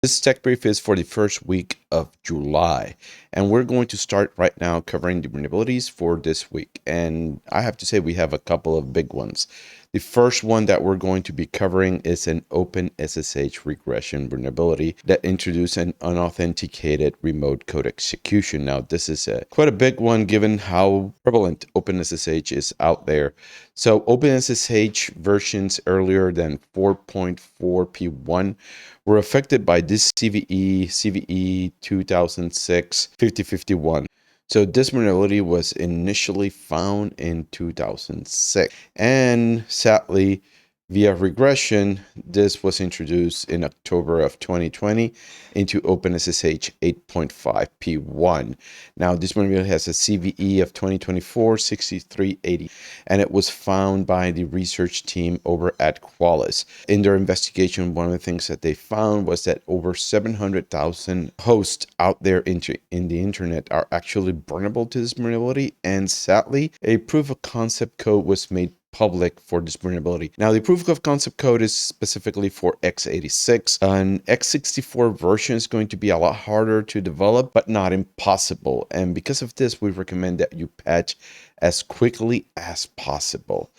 This tech brief is for the first week of July, and we're going to start right now covering the vulnerabilities for this week. And I have to say we have a couple of big ones. The first one that we're going to be covering is an OpenSSH regression vulnerability that introduced an unauthenticated remote code execution. Now, this is quite a big one given how prevalent OpenSSH is out there. So OpenSSH versions earlier than 4.4p1 were affected by this CVE 2006 5051. So this vulnerability was initially found in 2006, and sadly, via regression, this was introduced in October of 2020 into OpenSSH 8.5p1. Now, this vulnerability has a CVE of 2024 6380, and it was found by the research team over at Qualys. In their investigation, one of the things that they found was that over 700,000 hosts out there in the internet are actually vulnerable to this vulnerability, and sadly, a proof of concept code was made public for this vulnerability. Now, the proof of concept code is specifically for x86. An x64 version is going to be a lot harder to develop, but not impossible. And because of this, we recommend that you patch as quickly as possible.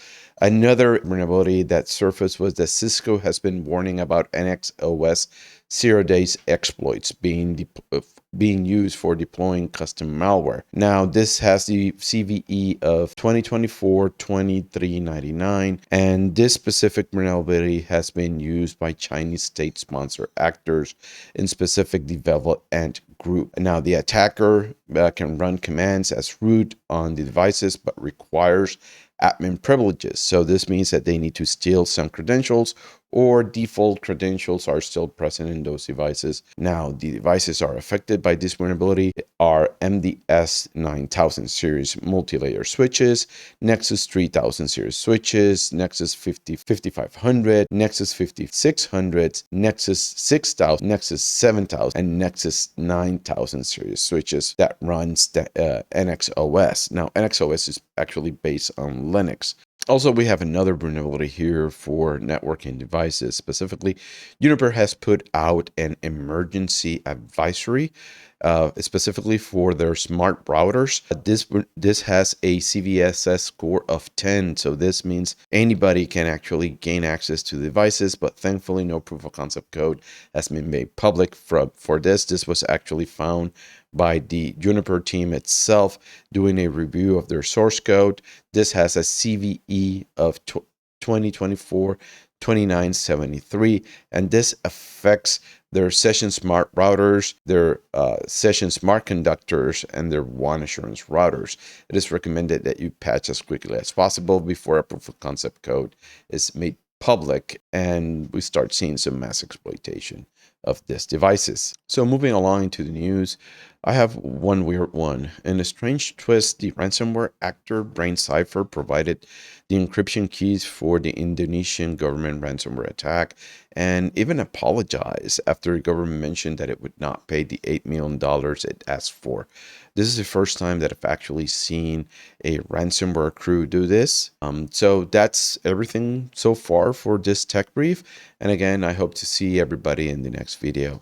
Another vulnerability that surfaced was that Cisco has been warning about NXOS 0-days exploits being used for deploying custom malware. Now, this has the CVE of 2024-2399, and this specific vulnerability has been used by Chinese state-sponsored actors in specific development group. Now, the attacker can run commands as root on the devices, but requires admin privileges. So this means that they need to steal some credentials, or default credentials are still present in those devices. Now, the devices are affected by this vulnerability are MDS 9000 series multi-layer switches, Nexus 3000 series switches, Nexus 5500, Nexus 5600, Nexus 6000, Nexus 7000, and Nexus 9000 series switches that runs the NXOS. Now, NXOS is actually based on Linux. Also, we have another vulnerability here for networking devices. Specifically, Juniper has put out an emergency advisory specifically for their smart routers. This has a CVSS score of 10, so this means anybody can actually gain access to the devices, but thankfully no proof of concept code has been made public for this. This was actually found by the Juniper team itself doing a review of their source code. This has a CVE of 2024-2973, and this affects their session smart routers, their session smart conductors, and their WAN assurance routers. It is recommended that you patch as quickly as possible before a proof of concept code is made public and we start seeing some mass exploitation of these devices. So moving along into the news, I have one weird one. In a strange twist, the ransomware actor Brain Cipher provided the encryption keys for the Indonesian government ransomware attack and even apologized after the government mentioned that it would not pay the $8 million it asked for. This is the first time that I've actually seen a ransomware crew do this. So that's everything so far for this tech brief. And again, I hope to see everybody in the next video.